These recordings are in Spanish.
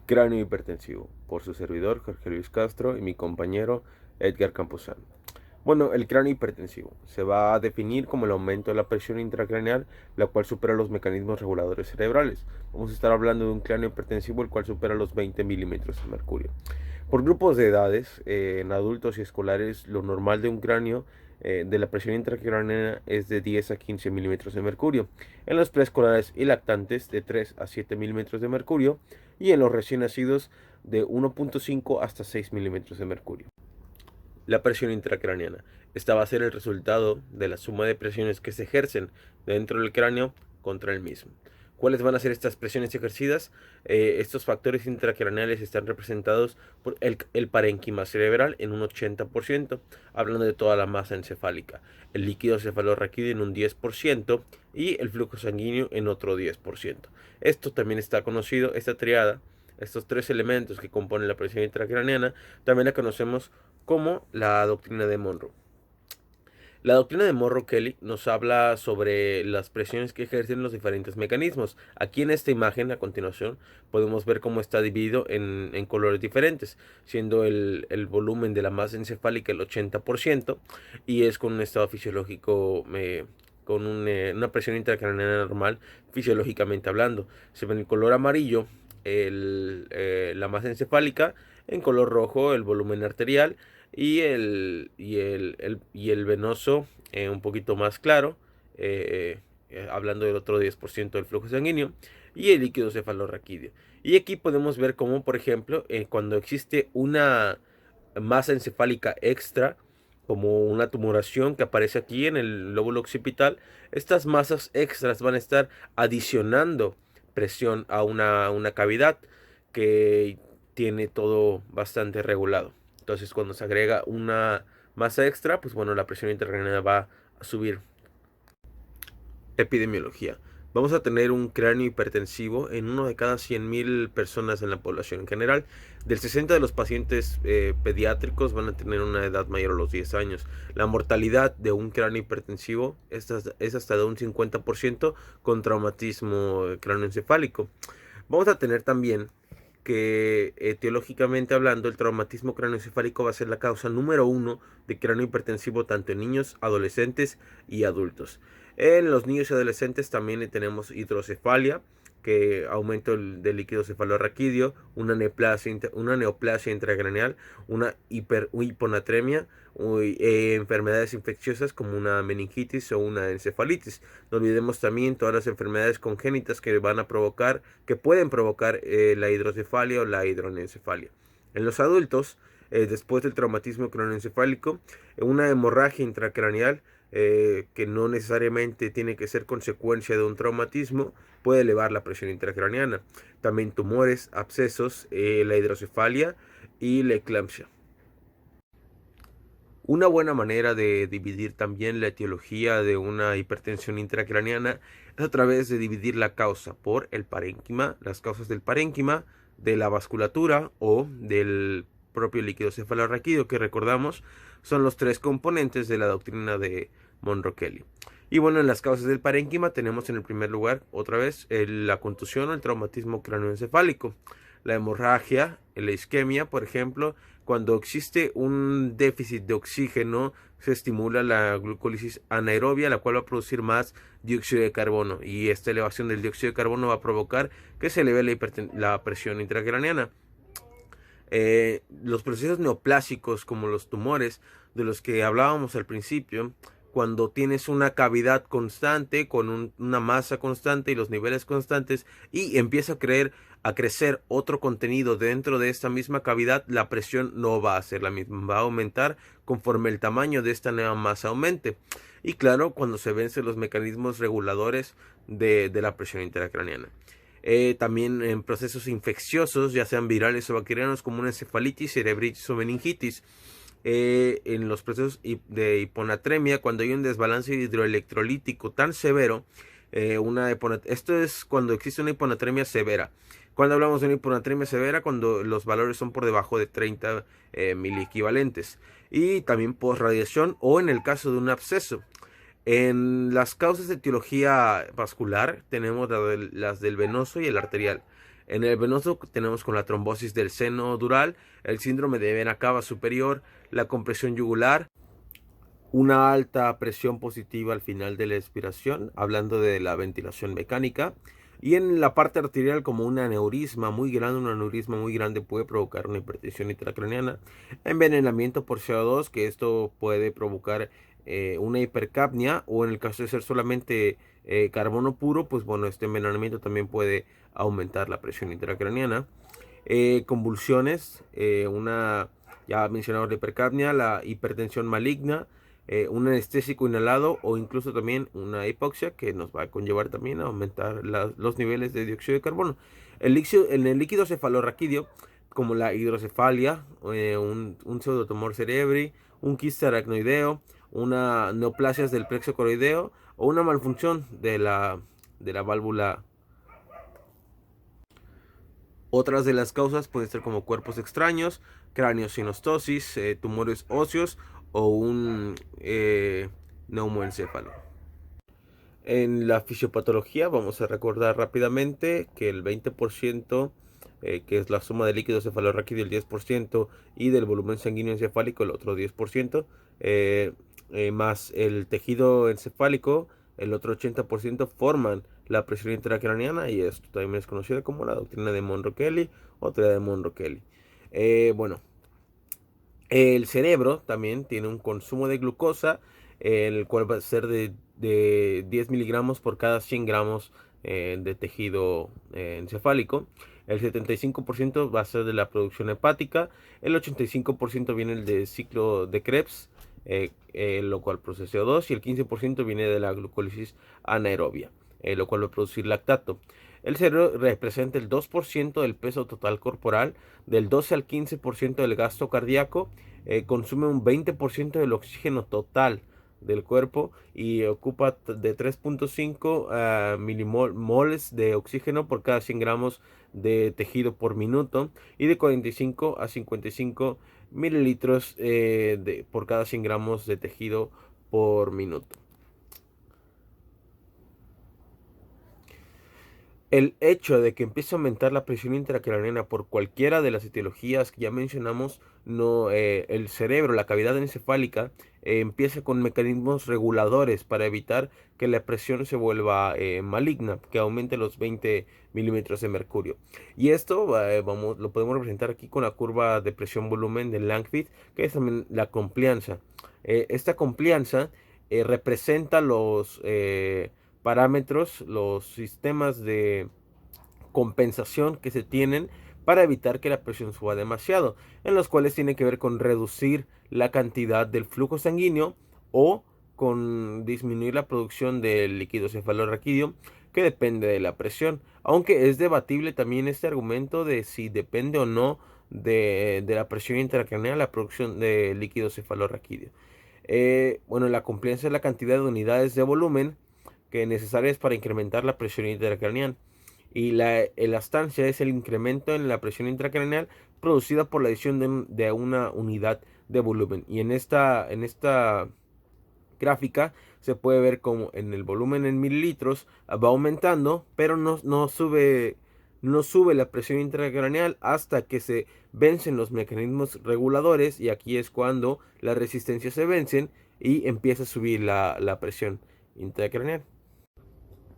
Cráneo hipertensivo, por su servidor Jorge Luis Castro y mi compañero Edgar Campuzano. Bueno, el cráneo hipertensivo se va a definir como el aumento de la presión intracraneal, la cual supera los mecanismos reguladores cerebrales. Vamos a estar hablando de un cráneo hipertensivo el cual supera los 20 milímetros de mercurio. Por grupos de edades, en adultos y escolares, lo normal de un cráneo de la presión intracraneana es de 10 a 15 milímetros de mercurio. En los preescolares y lactantes, de 3 a 7 milímetros de mercurio. Y en los recién nacidos, de 1.5 hasta 6 milímetros de mercurio. La presión intracraneana. Esta va a ser el resultado de la suma de presiones que se ejercen dentro del cráneo contra el mismo. ¿Cuáles van a ser estas presiones ejercidas? Estos factores intracraneales están representados por el parénquima cerebral en un 80%, hablando de toda la masa encefálica, el líquido cefalorraquídeo en un 10% y el flujo sanguíneo en otro 10%. Esto también está conocido, esta triada, estos tres elementos que componen la presión intracraneana, también la conocemos como la doctrina de Monro. La doctrina de Monro-Kelly nos habla sobre las presiones que ejercen los diferentes mecanismos. Aquí en esta imagen, a continuación, podemos ver cómo está dividido en colores diferentes, siendo el volumen de la masa encefálica el 80% y es con un estado fisiológico, con una presión intracraneana normal, fisiológicamente hablando. Se ve en el color amarillo la masa encefálica, en color rojo el volumen arterial, y el venoso un poquito más claro, hablando del otro 10% del flujo sanguíneo, y el líquido cefalorraquídeo. Y aquí podemos ver cómo, por ejemplo, cuando existe una masa encefálica extra, como una tumoración que aparece aquí en el lóbulo occipital, estas masas extras van a estar adicionando presión a una cavidad que tiene todo bastante regulado. Entonces, cuando se agrega una masa extra, pues bueno, la presión intracraneana va a subir. Epidemiología. Vamos a tener un cráneo hipertensivo en uno de cada 100.000 personas en la población en general. Del 60 de los pacientes pediátricos van a tener una edad mayor a los 10 años. La mortalidad de un cráneo hipertensivo es hasta de un 50% con traumatismo cráneoencefálico. Vamos a tener también que etiológicamente hablando, el traumatismo cráneoencefálico va a ser la causa número 1 de cráneo hipertensivo tanto en niños, adolescentes y adultos. En los niños y adolescentes también tenemos hidrocefalia, que aumento del líquido cefalorraquídeo, una neoplasia intracraneal, una hiponatremia, enfermedades infecciosas como una meningitis o una encefalitis. No olvidemos también todas las enfermedades congénitas que pueden provocar la hidrocefalia o la hidroanencefalia. En los adultos, después del traumatismo craneoencefálico, una hemorragia intracraneal, que no necesariamente tiene que ser consecuencia de un traumatismo, puede elevar la presión intracraneana. También tumores, abscesos, la hidrocefalia y la eclampsia. Una buena manera de dividir también la etiología de una hipertensión intracraneana es a través de dividir la causa por el parénquima, las causas del parénquima, de la vasculatura o del propio líquido cefalorraquídeo, que recordamos son los tres componentes de la doctrina de Monro-Kelly. Y bueno, en las causas del parénquima tenemos en el primer lugar, otra vez, la contusión o el traumatismo cráneoencefálico, la hemorragia, la isquemia, por ejemplo. Cuando existe un déficit de oxígeno, se estimula la glucólisis anaerobia, la cual va a producir más dióxido de carbono. Y esta elevación del dióxido de carbono va a provocar que se eleve la presión intracraneana. Los procesos neoplásicos, como los tumores, de los que hablábamos al principio, cuando tienes una cavidad constante, con una masa constante y los niveles constantes, y empieza a crecer otro contenido dentro de esta misma cavidad, la presión no va a ser la misma, va a aumentar conforme el tamaño de esta nueva masa aumente. Y claro, cuando se vencen los mecanismos reguladores de la presión intracraneana. También en procesos infecciosos, ya sean virales o bacterianos, como una encefalitis, cerebritis o meningitis. En los procesos de hiponatremia, cuando hay un desbalance hidroelectrolítico tan severo, esto es cuando existe una hiponatremia severa. Cuando hablamos de una hiponatremia severa, cuando los valores son por debajo de 30 miliequivalentes. Y también postradiación o en el caso de un absceso. En las causas de etiología vascular tenemos las del venoso y el arterial. En el venoso tenemos con la trombosis del seno dural, el síndrome de vena cava superior, la compresión yugular, una alta presión positiva al final de la expiración, hablando de la ventilación mecánica. Y en la parte arterial, como un aneurisma muy grande puede provocar una hipertensión intracraneana, envenenamiento por CO2, que esto puede provocar una hipercapnia, o en el caso de ser solamente carbono puro, pues bueno, este envenenamiento también puede aumentar la presión intracraneana. Convulsiones, ya mencionamos la hipercapnia, la hipertensión maligna, un anestésico inhalado o incluso también una hipoxia que nos va a conllevar también a aumentar los niveles de dióxido de carbono. En el líquido cefalorraquídeo, como la hidrocefalia, un pseudotumor cerebri, un quiste aracnoideo, una neoplasias del plexo coroideo o una malfunción de la válvula. Otras de las causas pueden ser como cuerpos extraños, craneosinostosis, tumores óseos o un neumoencéfalo. En la fisiopatología vamos a recordar rápidamente que el 20%, que es la suma del líquido cefalorraquídeo el 10% y del volumen sanguíneo encefálico el otro 10%, más el tejido encefálico, el otro 80% forman la presión intracraneana, y esto también es conocido como la doctrina de Monro-Kelly o teoría de Monro-Kelly. Bueno, el cerebro también tiene un consumo de glucosa, el cual va a ser de 10 miligramos por cada 100 gramos de tejido encefálico. El 75% va a ser de la producción hepática, el 85% viene del ciclo de Krebs, lo cual produce CO2, y el 15% viene de la glucólisis anaerobia, lo cual va a producir lactato. El cerebro representa el 2% del peso total corporal, del 12 al 15% del gasto cardíaco, consume un 20% del oxígeno total del cuerpo y ocupa de 3.5 milimoles de oxígeno por cada 100 gramos de tejido por minuto, y de 45 a 55 mililitros por cada 100 gramos de tejido por minuto. El hecho de que empiece a aumentar la presión intracraneana por cualquiera de las etiologías que ya mencionamos, el cerebro, la cavidad encefálica, empieza con mecanismos reguladores para evitar que la presión se vuelva maligna, que aumente los 20 milímetros de mercurio. Y esto lo podemos representar aquí con la curva de presión-volumen de Langevin, que es también la complianza. Esta complianza representa los parámetros, los sistemas de compensación que se tienen para evitar que la presión suba demasiado, en los cuales tiene que ver con reducir la cantidad del flujo sanguíneo o con disminuir la producción del líquido cefalorraquídeo, que depende de la presión, aunque es debatible también este argumento de si depende o no de la presión intracraneal la producción de líquido cefalorraquídeo. Bueno, la complianza es la cantidad de unidades de volumen que necesarias para incrementar la presión intracraneal, y la elastancia es el incremento en la presión intracraneal producida por la adición de una unidad de volumen. Y en esta gráfica se puede ver como en el volumen en mililitros va aumentando, pero no sube la presión intracraneal hasta que se vencen los mecanismos reguladores, y aquí es cuando las resistencias se vencen y empieza a subir la presión intracraneal.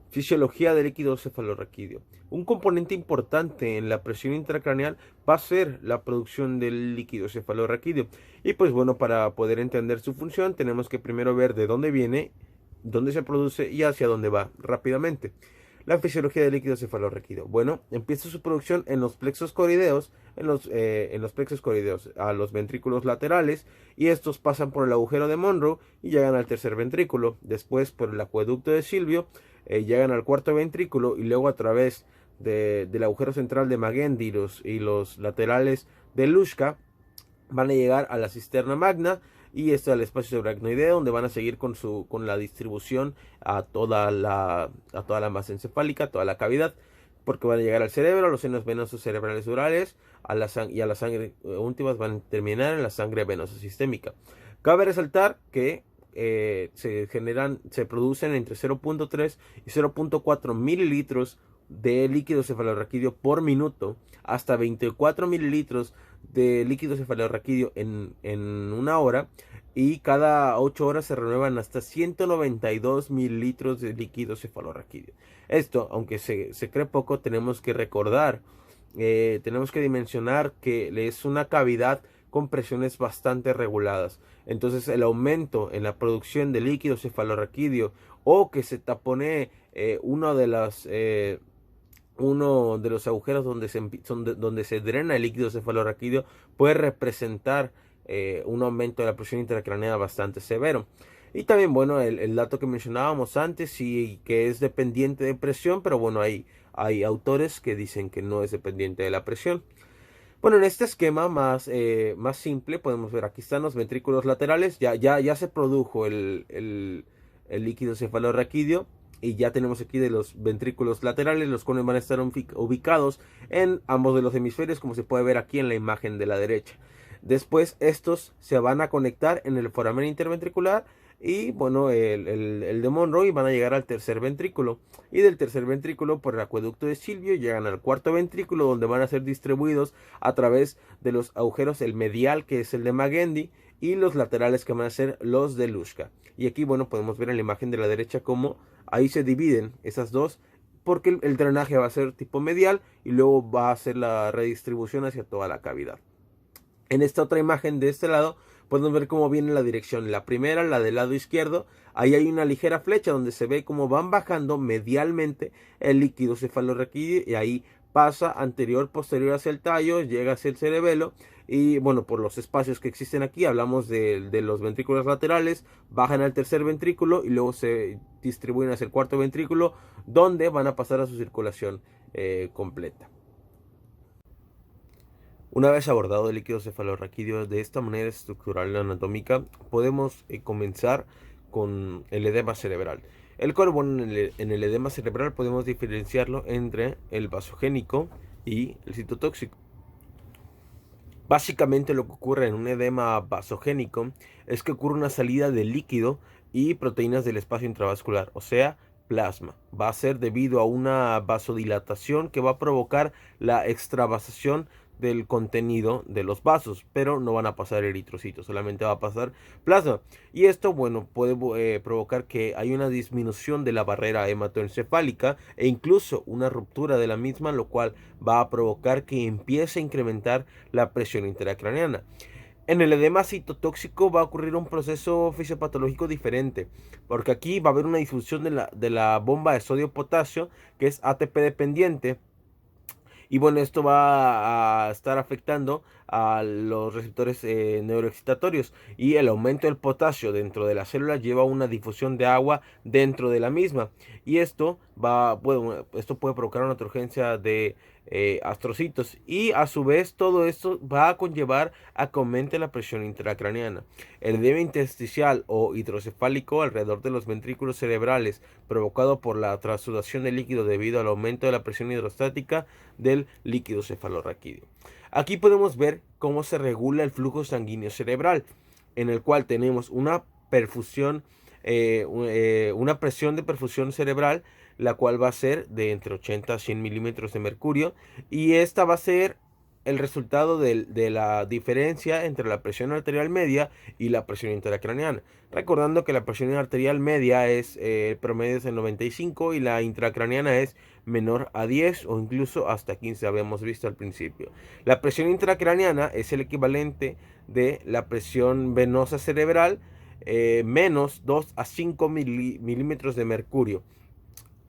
Fisiología del líquido cefalorraquídeo. Un componente importante en la presión intracraneal va a ser la producción del líquido cefalorraquídeo. Y pues bueno, para poder entender su función tenemos que primero ver de dónde viene, dónde se produce y hacia dónde va rápidamente. La fisiología del líquido cefalorraquídeo. Bueno, empieza su producción en los plexos coroideos, en los plexos coroideos, a los ventrículos laterales, y estos pasan por el agujero de Monro y llegan al tercer ventrículo. Después por el acueducto de Silvio llegan al cuarto ventrículo, y luego a través del agujero central de Magendie y los laterales de Luschka van a llegar a la cisterna magna, y esto al espacio subaracnoideo, donde van a seguir con la distribución a toda la masa encefálica, a toda la cavidad, porque van a llegar al cerebro, a los senos venosos cerebrales durales, y a la sangre últimas van a terminar en la sangre venosa sistémica. Cabe resaltar que se producen entre 0.3 y 0.4 mililitros de líquido cefalorraquídeo por minuto, hasta 24 mililitros de líquido cefalorraquídeo en una hora, y cada 8 horas se renuevan hasta 192 mililitros de líquido cefalorraquídeo. Esto, aunque se cree poco, tenemos que recordar, tenemos que dimensionar que es una cavidad con presiones bastante reguladas. Entonces el aumento en la producción de líquido cefalorraquídeo, o que se taponee uno de los agujeros donde se drena el líquido cefalorraquídeo, puede representar un aumento de la presión intracraneal bastante severo. Y también, bueno, el dato que mencionábamos antes, y que es dependiente de presión, pero bueno, hay autores que dicen que no es dependiente de la presión. Bueno, en este esquema más simple podemos ver, aquí están los ventrículos laterales, ya se produjo el líquido cefalorraquídeo, y ya tenemos aquí de los ventrículos laterales, los cuales van a estar ubicados en ambos de los hemisferios, como se puede ver aquí en la imagen de la derecha. Después estos se van a conectar en el foramen interventricular, y bueno, el de Monroe, van a llegar al tercer ventrículo, y del tercer ventrículo por el acueducto de Silvio llegan al cuarto ventrículo, donde van a ser distribuidos a través de los agujeros, el medial, que es el de Magendie, y los laterales, que van a ser los de Luschka. Y aquí, bueno, podemos ver en la imagen de la derecha cómo ahí se dividen esas dos, porque el drenaje va a ser tipo medial, y luego va a ser la redistribución hacia toda la cavidad. En esta otra imagen de este lado podemos ver cómo viene la dirección. La primera, la del lado izquierdo, ahí hay una ligera flecha donde se ve cómo van bajando medialmente el líquido cefalorraquídeo, y ahí pasa anterior, posterior hacia el tallo, llega hacia el cerebelo, y bueno, por los espacios que existen aquí, hablamos de los ventrículos laterales, bajan al tercer ventrículo y luego se distribuyen hacia el cuarto ventrículo, donde van a pasar a su circulación completa. Una vez abordado el líquido cefalorraquídeo de esta manera estructural anatómica, podemos comenzar con el edema cerebral. El cual, bueno, en el edema cerebral podemos diferenciarlo entre el vasogénico y el citotóxico. Básicamente lo que ocurre en un edema vasogénico es que ocurre una salida de líquido y proteínas del espacio intravascular, o sea, plasma. Va a ser debido a una vasodilatación que va a provocar la extravasación del contenido de los vasos, pero no van a pasar eritrocitos, solamente va a pasar plasma. Y esto, bueno, puede provocar que hay una disminución de la barrera hematoencefálica, e incluso una ruptura de la misma, lo cual va a provocar que empiece a incrementar la presión intracraneana. En el edema citotóxico va a ocurrir un proceso fisiopatológico diferente, porque aquí va a haber una difusión de la bomba de sodio-potasio, que es ATP dependiente. Y bueno, esto va a estar afectando a los receptores neuroexcitatorios, y el aumento del potasio dentro de la célula lleva a una difusión de agua dentro de la misma, y esto puede provocar una turgencia de astrocitos, y a su vez todo esto va a conllevar a que aumente la presión intracraneana. El edema intersticial o hidrocefálico alrededor de los ventrículos cerebrales, provocado por la transsudación de líquido debido al aumento de la presión hidrostática del líquido cefalorraquídeo. Aquí podemos ver cómo se regula el flujo sanguíneo cerebral, en el cual tenemos una perfusión, una presión de perfusión cerebral, la cual va a ser de entre 80 a 100 milímetros de mercurio, y esta va a ser el resultado de la diferencia entre la presión arterial media y la presión intracraneana. Recordando que la presión arterial media es promedio de 95, y la intracraneana es menor a 10 o incluso hasta 15, habíamos visto al principio. La presión intracraneana es el equivalente de la presión venosa cerebral menos 2 a 5 milímetros de mercurio.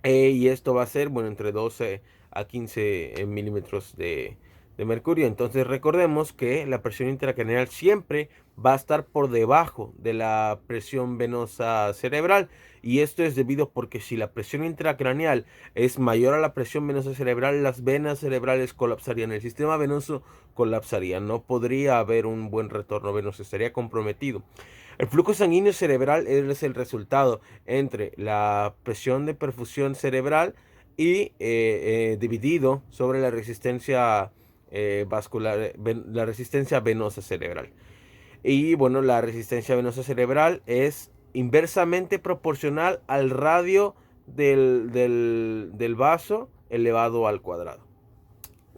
Y esto va a ser, bueno, entre 12 a 15 milímetros de mercurio. Entonces recordemos que la presión intracraneal siempre va a estar por debajo de la presión venosa cerebral, y esto es debido porque si la presión intracraneal es mayor a la presión venosa cerebral, las venas cerebrales colapsarían, el sistema venoso colapsaría, no podría haber un buen retorno venoso, estaría comprometido. El flujo sanguíneo cerebral es el resultado entre la presión de perfusión cerebral y dividido sobre la resistencia vascular, la resistencia venosa cerebral. Y bueno, la resistencia venosa cerebral es inversamente proporcional al radio del vaso elevado al cuadrado.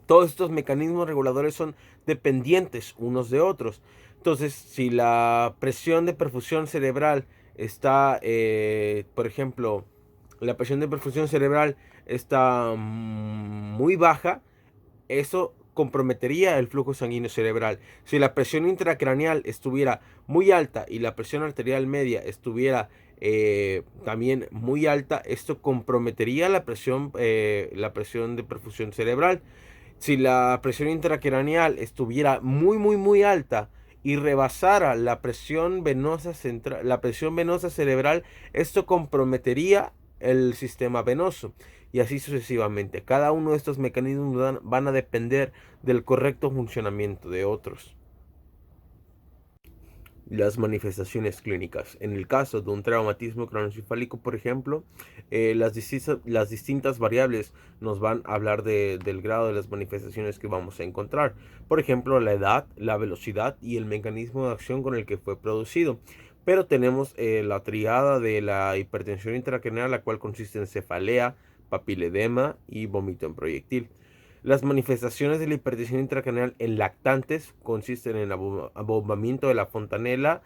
Todos estos mecanismos reguladores son dependientes unos de otros. Entonces, si la presión de perfusión cerebral está, por ejemplo, la presión de perfusión cerebral está muy baja, eso comprometería el flujo sanguíneo cerebral. Si la presión intracraneal estuviera muy alta y la presión arterial media estuviera también muy alta, esto comprometería la presión de perfusión cerebral. Si la presión intracraneal estuviera muy alta y rebasara la presión venosa central, la presión venosa cerebral, esto comprometería el sistema venoso y así sucesivamente. Cada uno de estos mecanismos van a depender del correcto funcionamiento de otros. Las manifestaciones clínicas. En el caso de un traumatismo craneoencefálico, por ejemplo, las distintas variables nos van a hablar del grado de las manifestaciones que vamos a encontrar. Por ejemplo, la edad, la velocidad y el mecanismo de acción con el que fue producido. Pero tenemos la triada de la hipertensión intracraneal, la cual consiste en cefalea, papiledema y vómito en proyectil. Las manifestaciones de la hipertensión intracraneal en lactantes consisten en abombamiento de la fontanela,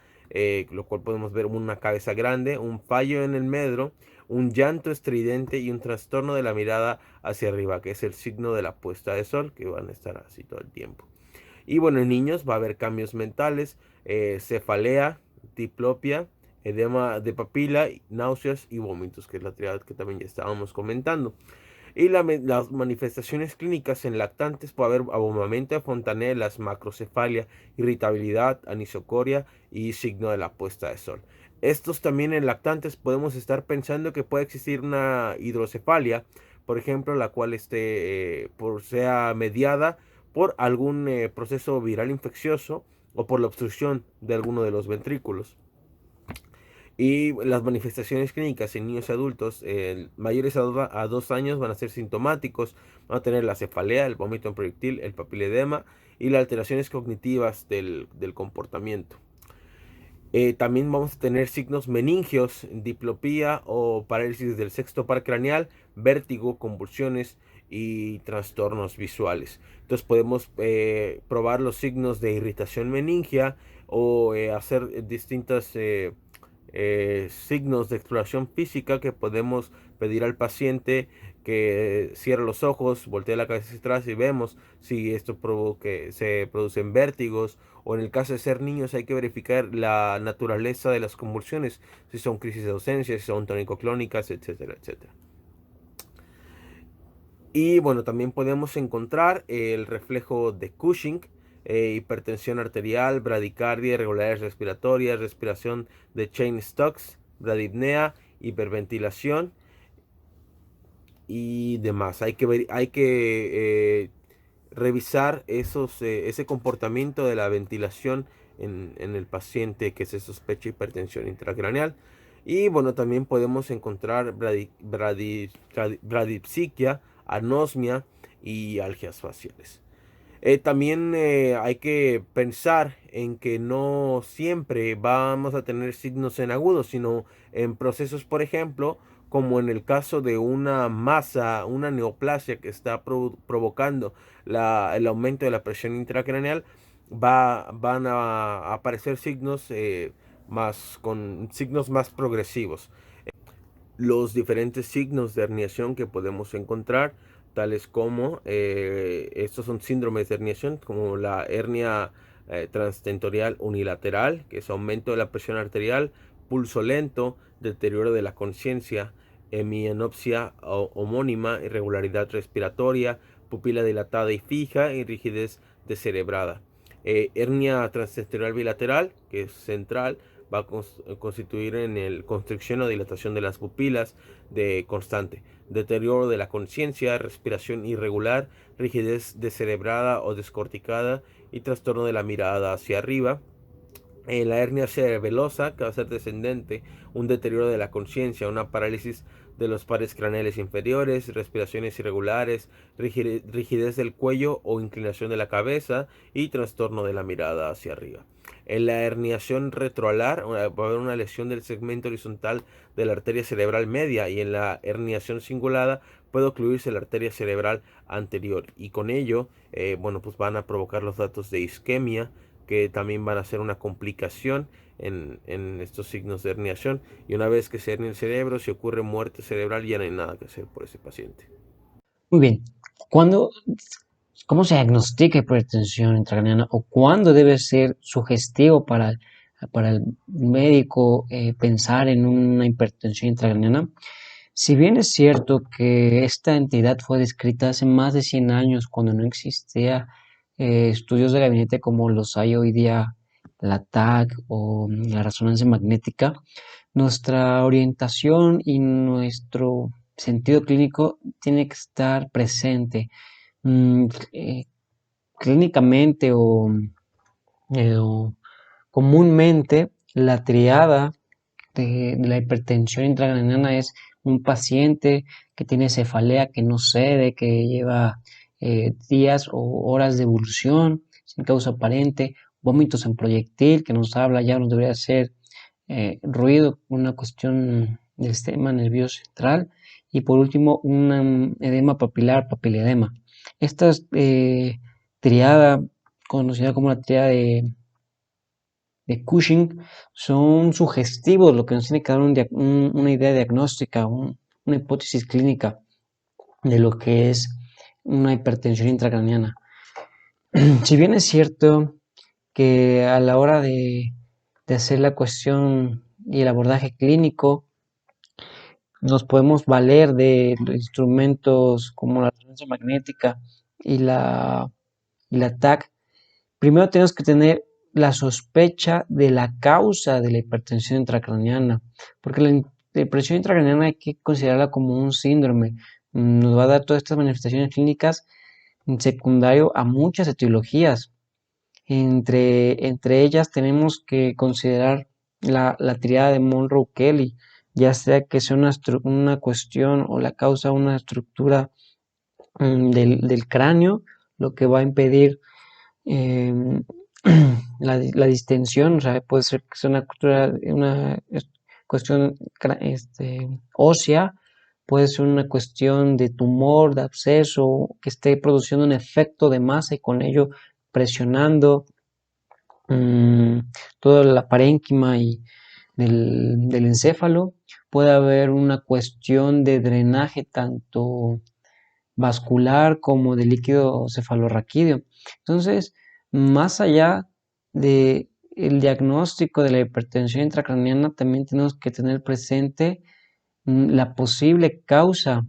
lo cual podemos ver una cabeza grande, un fallo en el medro, un llanto estridente y un trastorno de la mirada hacia arriba, que es el signo de la puesta de sol, que van a estar así todo el tiempo. Y bueno, en niños va a haber cambios mentales, cefalea, diplopia, edema de papila, náuseas y vómitos, que es la triada que también ya estábamos comentando. Y las manifestaciones clínicas en lactantes puede haber abombamiento de fontanelas, macrocefalia, irritabilidad, anisocoria y signo de la puesta de sol. Estos también en lactantes podemos estar pensando que puede existir una hidrocefalia, por ejemplo, la cual sea mediada por algún proceso viral infeccioso o por la obstrucción de alguno de los ventrículos. Y las manifestaciones clínicas en niños y adultos mayores a 2 años van a ser sintomáticos, van a tener la cefalea, el vómito en proyectil, el papiledema y las alteraciones cognitivas del comportamiento. También vamos a tener signos meningios, diplopía o parálisis del sexto par craneal, vértigo, convulsiones y trastornos visuales. Entonces podemos probar los signos de irritación meningia o hacer distintas signos de exploración física que podemos pedir al paciente que cierre los ojos, voltee la cabeza hacia atrás y vemos si esto se producen vértigos, o en el caso de ser niños hay que verificar la naturaleza de las convulsiones, si son crisis de ausencia, si son tónico-clónicas, etcétera, etcétera. Y bueno, también podemos encontrar el reflejo de Cushing, hipertensión arterial, bradicardia, irregularidades respiratorias, respiración de Cheyne-Stokes, bradipnea, hiperventilación y demás. Hay que revisar ese comportamiento de la ventilación en el paciente que se sospecha hipertensión intracraneal. Y bueno, también podemos encontrar bradipsiquia, anosmia y algias faciales. También hay que pensar en que no siempre vamos a tener signos en agudos, sino en procesos, por ejemplo, como en el caso de una masa, una neoplasia que está provocando el aumento de la presión intracraneal, van a aparecer signos con signos más progresivos. Los diferentes signos de herniación que podemos encontrar, tales como estos son síndromes de herniación, como la hernia transtentorial unilateral, que es aumento de la presión arterial, pulso lento, deterioro de la conciencia, hemianopsia homónima, irregularidad respiratoria, pupila dilatada y fija y rigidez descerebrada. Hernia transtentorial bilateral, que es central, va a constituir en constricción o dilatación de las pupilas de constante, deterioro de la conciencia, respiración irregular, rigidez descerebrada o descorticada y trastorno de la mirada hacia arriba. La hernia cerebelosa, que va a ser descendente, un deterioro de la conciencia, una parálisis de los pares craneales inferiores, respiraciones irregulares, rigidez del cuello o inclinación de la cabeza y trastorno de la mirada hacia arriba. En la herniación retroalar va a haber una lesión del segmento horizontal de la arteria cerebral media, y en la herniación cingulada puede ocluirse la arteria cerebral anterior, y con ello bueno, pues van a provocar los datos de isquemia, que también van a ser una complicación en estos signos de herniación, y una vez que se hernia el cerebro, si ocurre muerte cerebral, ya no hay nada que hacer por ese paciente. Muy bien. ¿Cuándo, cómo se diagnostica hipertensión intracraniana o cuándo debe ser sugestivo para el médico pensar en una hipertensión intracraniana? Si bien es cierto que esta entidad fue descrita hace más de 100 años, cuando no existía estudios de gabinete como los hay hoy día, la TAC o la resonancia magnética, nuestra orientación y nuestro sentido clínico tiene que estar presente. Mm, eh, Clínicamente o comúnmente, la triada de la hipertensión intracraniana es un paciente que tiene cefalea que no cede, que lleva días o horas de evolución sin causa aparente, vómitos en proyectil, que nos habla, ya nos debería hacer ruido, una cuestión del sistema nervioso central, y por último un edema papilar, papiledema. Esta triada, conocida como la triada de Cushing, son sugestivos, lo que nos tiene que dar una idea diagnóstica, una hipótesis clínica de lo que es una hipertensión intracraniana. Si bien es cierto que a la hora de hacer la cuestión y el abordaje clínico, nos podemos valer de instrumentos como la resonancia magnética y la TAC. Primero tenemos que tener la sospecha de la causa de la hipertensión intracraniana, porque la hipertensión intracraniana hay que considerarla como un síndrome. Nos va a dar todas estas manifestaciones clínicas en secundario a muchas etiologías. Entre ellas tenemos que considerar la triada de Monroe-Kelly, ya sea que sea una cuestión o la causa una estructura del cráneo, lo que va a impedir em, la distensión. O sea, puede ser que sea una cuestión ósea, puede ser una cuestión de tumor, de absceso, que esté produciendo un efecto de masa y con ello presionando mm, toda la parénquima del encéfalo. Puede haber una cuestión de drenaje tanto vascular como de líquido cefalorraquídeo. Entonces, más allá de el diagnóstico de la hipertensión intracraniana, también tenemos que tener presente la posible causa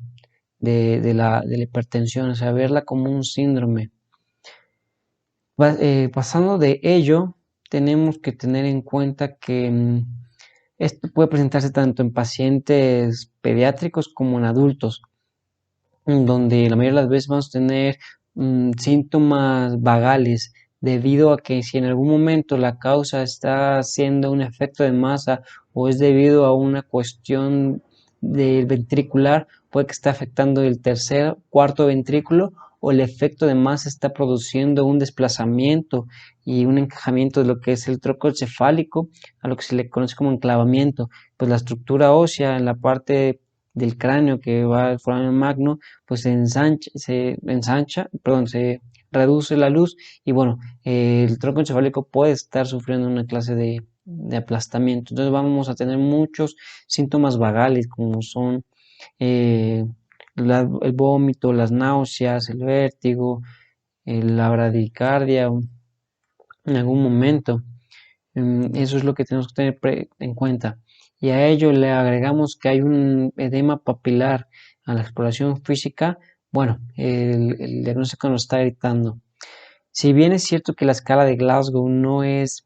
de la hipertensión, o sea, verla como un síndrome. Pasando de ello, tenemos que tener en cuenta que esto puede presentarse tanto en pacientes pediátricos como en adultos, donde la mayoría de las veces vamos a tener síntomas vagales, debido a que si en algún momento la causa está siendo un efecto de masa o es debido a una cuestión del ventricular, puede que esté afectando el tercer, cuarto ventrículo, o el efecto de masa está produciendo un desplazamiento y un encajamiento de lo que es el tronco encefálico, a lo que se le conoce como enclavamiento. Pues la estructura ósea en la parte del cráneo que va al foramen magno, pues se reduce la luz, y bueno, el tronco encefálico puede estar sufriendo una clase de aplastamiento. Entonces vamos a tener muchos síntomas vagales, como son eh, el vómito, las náuseas, el vértigo, la bradicardia en algún momento. Eso es lo que tenemos que tener en cuenta. Y a ello le agregamos que hay un edema papilar a la exploración física. Bueno, el diagnóstico nos está gritando. Si bien es cierto que la escala de Glasgow no es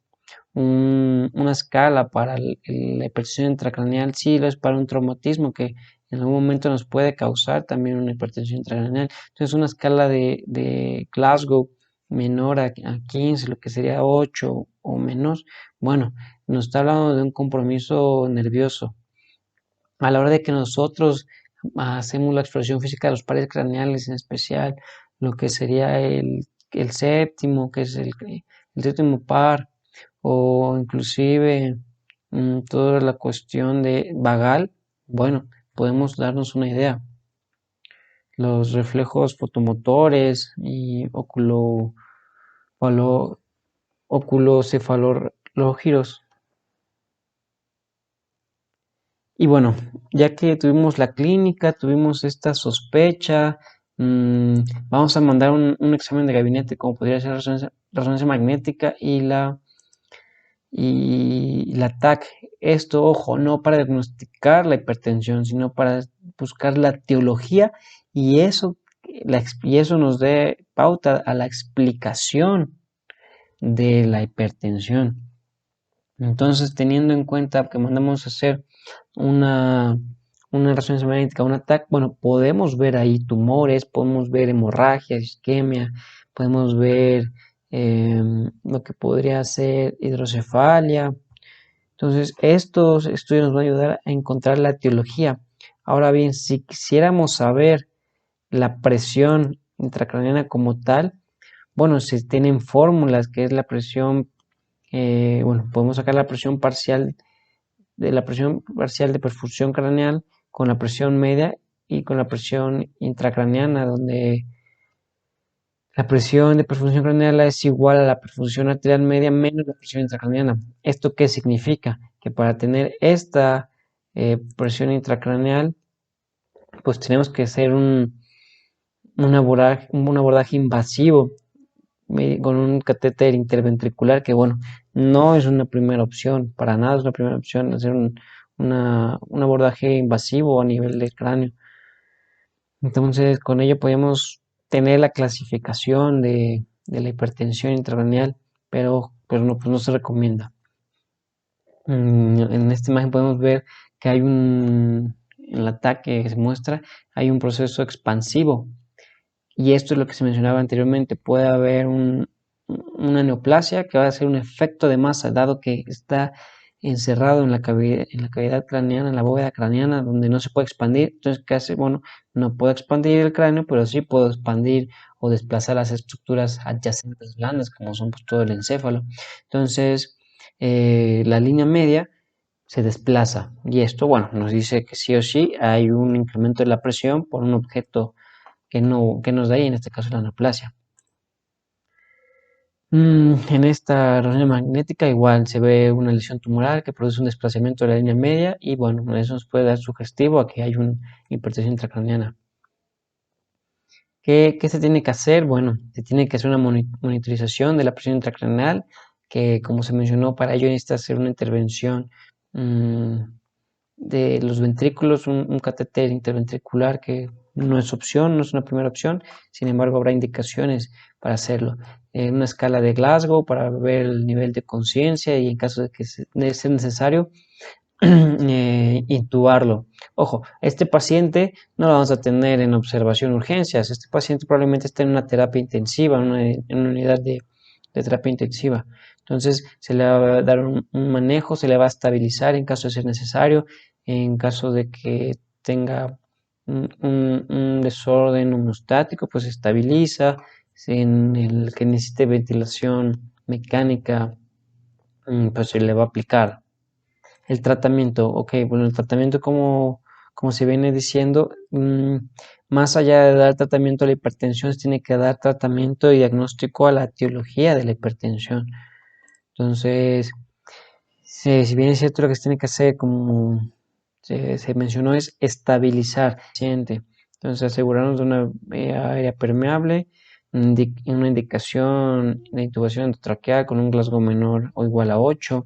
una escala para la hipertensión intracraneal, sí lo es para un traumatismo que en algún momento nos puede causar también una hipertensión intracraneal. Entonces, una escala de Glasgow menor a 15, lo que sería 8 o menos, bueno, nos está hablando de un compromiso nervioso. A la hora de que nosotros hacemos la exploración física de los pares craneales, en especial lo que sería el séptimo, que es el séptimo par, o inclusive toda la cuestión de vagal, bueno, podemos darnos una idea. Los reflejos fotomotores y oculocefalológiros. Y bueno, ya que tuvimos la clínica, tuvimos esta sospecha, vamos a mandar un examen de gabinete, como podría ser resonancia magnética y la TAC. Esto, ojo, no para diagnosticar la hipertensión, sino para buscar la etiología y eso nos dé pauta a la explicación de la hipertensión. Entonces, teniendo en cuenta que mandamos a hacer una, una resonancia magnética, un TAC, bueno, podemos ver ahí tumores, podemos ver hemorragia, isquemia, podemos ver lo que podría ser hidrocefalia. Entonces, estos estudios nos van a ayudar a encontrar la etiología. Ahora bien, si quisiéramos saber la presión intracraneana como tal, bueno, se tienen fórmulas que es la presión, bueno, podemos sacar la presión parcial de perfusión craneal con la presión media y con la presión intracraneana, donde la presión de perfusión craneal es igual a la perfusión arterial media menos la presión intracraneana. ¿Esto qué significa? Que para tener esta presión intracraneal, pues tenemos que hacer un abordaje invasivo con un catéter interventricular que, bueno, no es una primera opción, para nada es una primera opción hacer un abordaje invasivo a nivel del cráneo. Entonces, con ello podemos tener la clasificación de la hipertensión intracraneal, pero pues no se recomienda. En esta imagen podemos ver que en el ataque que se muestra, hay un proceso expansivo. Y esto es lo que se mencionaba anteriormente, puede haber una neoplasia que va a ser un efecto de masa, dado que está encerrado en la cavidad craneana, en la bóveda craneana, donde no se puede expandir. Entonces, ¿qué hace? Bueno, no puedo expandir el cráneo, pero sí puedo expandir o desplazar las estructuras adyacentes blandas, como son pues, todo el encéfalo. Entonces, la línea media se desplaza. Y esto, bueno, nos dice que sí o sí hay un incremento de la presión por un objeto que nos da ahí, en este caso la neoplasia. En esta resonancia magnética igual se ve una lesión tumoral que produce un desplazamiento de la línea media y bueno, eso nos puede dar sugestivo a que hay una hipertensión intracraniana. ¿Qué se tiene que hacer? Bueno, se tiene que hacer una monitorización de la presión intracraneal, que como se mencionó, para ello necesita hacer una intervención de los ventrículos, un catéter interventricular que no es opción, no es una primera opción, sin embargo habrá indicaciones para hacerlo. Una escala de Glasgow para ver el nivel de conciencia y en caso de que sea necesario, intubarlo. Ojo, este paciente no lo vamos a tener en observación urgencias, este paciente probablemente está en una terapia intensiva, en una unidad de terapia intensiva. Entonces se le va a dar un manejo, se le va a estabilizar en caso de ser necesario, en caso de que tenga un desorden homeostático, pues se estabiliza, en el que necesite ventilación mecánica, pues se le va a aplicar. El tratamiento, ok, bueno, el tratamiento como se viene diciendo, más allá de dar tratamiento a la hipertensión, se tiene que dar tratamiento y diagnóstico a la etiología de la hipertensión. Entonces, si bien es cierto lo que se tiene que hacer, como se mencionó, es estabilizar al paciente. Entonces, asegurarnos de una área permeable, una indicación de intubación endotraqueal con un Glasgow menor o igual a 8.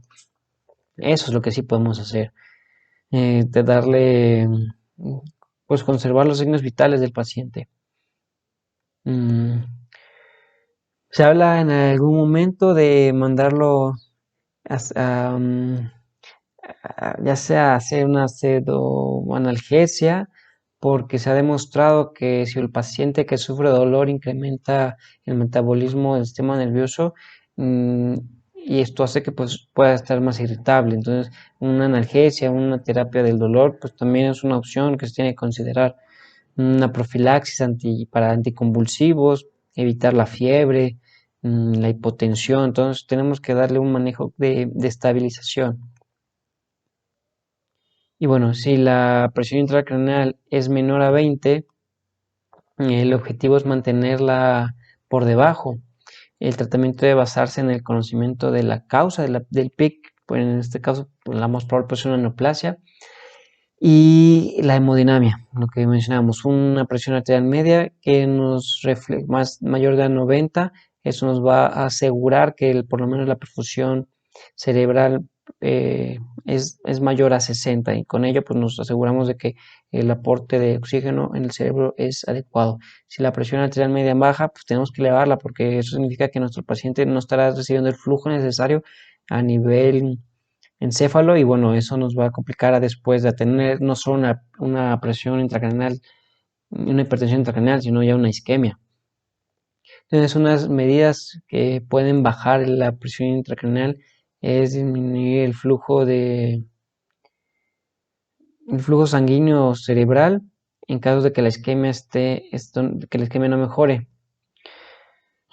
Eso es lo que sí podemos hacer. De darle, pues conservar los signos vitales del paciente. Se habla en algún momento de mandarlo a, ya sea hacer una pseudoanalgesia, porque se ha demostrado que si el paciente que sufre dolor incrementa el metabolismo del sistema nervioso, mm, y esto hace que pues, pueda estar más irritable. Entonces, una analgesia, una terapia del dolor, pues también es una opción que se tiene que considerar. Una profilaxis para anticonvulsivos, evitar la fiebre, la hipotensión. Entonces tenemos que darle un manejo de estabilización. Y bueno, si la presión intracraneal es menor a 20, el objetivo es mantenerla por debajo. El tratamiento debe basarse en el conocimiento de la causa del PIC, pues en este caso pues, la más probable es una neoplasia, y la hemodinamia, lo que mencionamos, una presión arterial media que nos refleja mayor de 90, eso nos va a asegurar que por lo menos la perfusión cerebral es mayor a 60 y con ello pues nos aseguramos de que el aporte de oxígeno en el cerebro es adecuado. Si la presión arterial media baja, pues tenemos que elevarla porque eso significa que nuestro paciente no estará recibiendo el flujo necesario a nivel encéfalo y bueno, eso nos va a complicar a después de tener no solo una presión intracraneal, una hipertensión intracraneal, sino ya una isquemia. Entonces, unas medidas que pueden bajar la presión intracraneal es disminuir el flujo sanguíneo cerebral en caso de que la isquemia que la isquemia no mejore.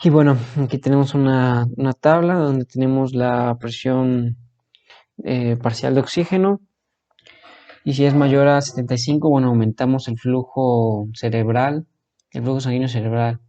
Y bueno, aquí tenemos una tabla donde tenemos la presión parcial de oxígeno. Y si es mayor a 75, bueno, aumentamos el flujo cerebral, el flujo sanguíneo cerebral.